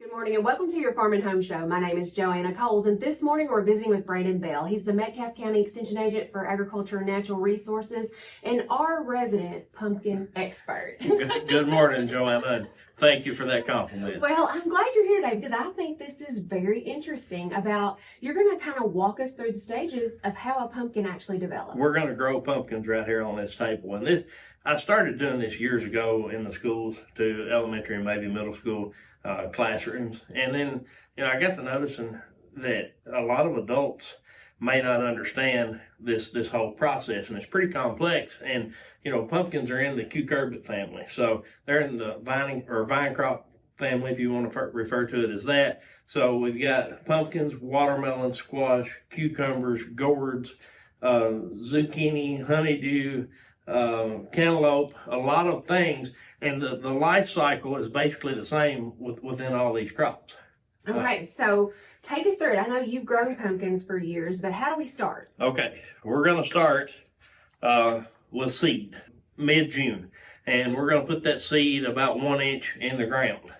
Good morning and welcome to your Farm and Home Show. My name is Joanna Coles, and this morning we're visiting with Brandon Bell. He's the Metcalfe County Extension Agent for Agriculture and Natural Resources and our resident pumpkin expert. Good morning, Joanna, and thank you for that compliment. Well, I'm glad you're here today because I think this is very interesting you're going to kind of walk us through the stages of how a pumpkin actually develops. We're going to grow pumpkins right here on this table. And I started doing this years ago in the schools, to elementary and maybe middle school classrooms. And then, I got to noticing that a lot of adults may not understand this whole process, and it's pretty complex. And, pumpkins are in the cucurbit family. So they're in the vine crop family, if you want to refer to it as that. So we've got pumpkins, watermelon, squash, cucumbers, gourds, zucchini, honeydew, cantaloupe, a lot of things. And the life cycle is basically the same within all these crops. Okay, so take us through it. I know you've grown pumpkins for years, but how do we start? Okay, we're going to start with seed, mid-June. And we're going to put that seed about 1 inch in the ground.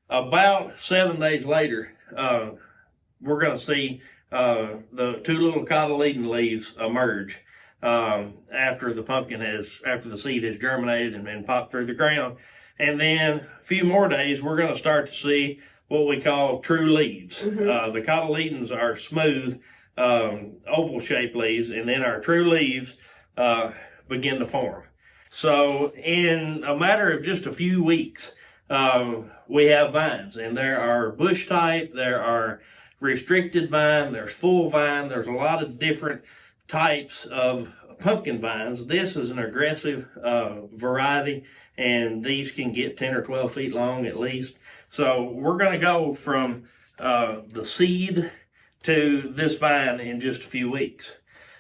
About 7 days later, we're going to see the two little cotyledon leaves emerge. After the seed has germinated and been popped through the ground. And then a few more days, we're going to start to see what we call true leaves. Mm-hmm. The cotyledons are smooth, oval-shaped leaves, and then our true leaves begin to form. So in a matter of just a few weeks, we have vines, and there are bush type, there are restricted vine, there's full vine, there's a lot of different types of pumpkin vines. This is an aggressive variety, and these can get 10 or 12 feet long at least. So we're going to go from the seed to this vine in just a few weeks.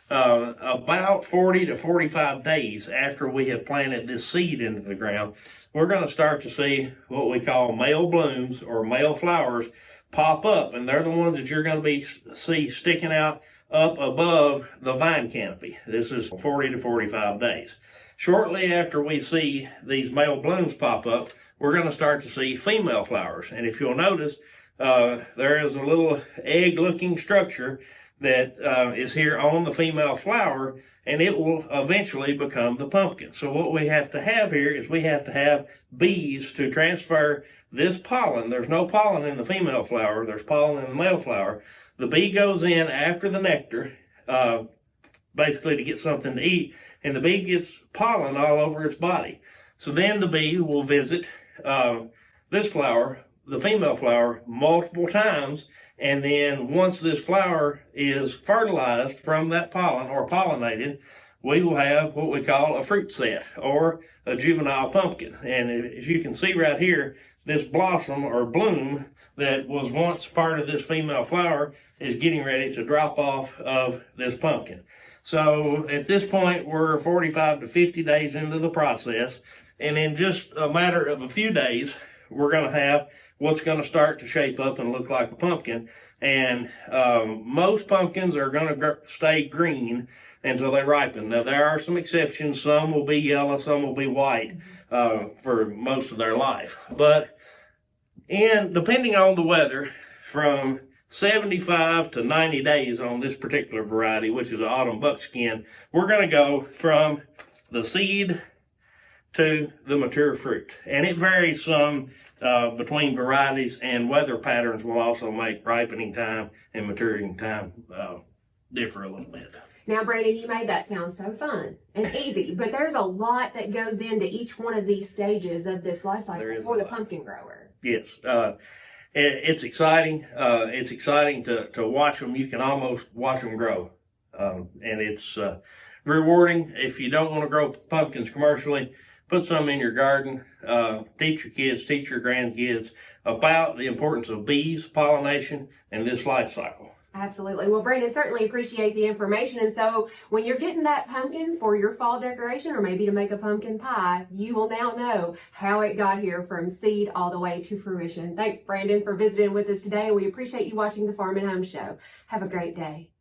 About 40 to 45 days after we have planted this seed into the ground, we're going to start to see what we call male blooms or male flowers pop up, and they're the ones that you're going to see sticking out up above the vine canopy. This is 40 to 45 days. Shortly after we see these male blooms pop up, we're going to start to see female flowers. And if you'll notice, there is a little egg-looking structure that is here on the female flower, and it will eventually become the pumpkin. So what we have to have here is we have to have bees to transfer this pollen. There's no pollen in the female flower. There's pollen in the male flower. The bee goes in after the nectar, basically to get something to eat, and the bee gets pollen all over its body. So then the bee will visit this flower, the female flower, multiple times, and then once this flower is fertilized from that pollen or pollinated, we will have what we call a fruit set or a juvenile pumpkin. And as you can see right here, this blossom or bloom that was once part of this female flower is getting ready to drop off of this pumpkin. So at this point, we're 45 to 50 days into the process. And in just a matter of a few days, we're going to have what's going to start to shape up and look like a pumpkin. And most pumpkins are going to stay green until they ripen. Now, there are some exceptions. Some will be yellow, some will be white for most of their life. But depending on the weather, from 75 to 90 days on this particular variety, which is an autumn buckskin, we're going to go from the seed to the mature fruit. And it varies some between varieties, and weather patterns will also make ripening time and maturing time differ a little bit. Now, Brandon, you made that sound so fun and easy, but there's a lot that goes into each one of these stages of this life cycle for the pumpkin grower. Yes. It's exciting. It's exciting to watch them. You can almost watch them grow. And it's rewarding. If you don't want to grow pumpkins commercially, put some in your garden. Teach your kids, teach your grandkids about the importance of bees, pollination, and this life cycle. Absolutely. Well, Brandon, certainly appreciate the information. And so when you're getting that pumpkin for your fall decoration or maybe to make a pumpkin pie, you will now know how it got here from seed all the way to fruition. Thanks, Brandon, for visiting with us today. We appreciate you watching the Farm and Home Show. Have a great day.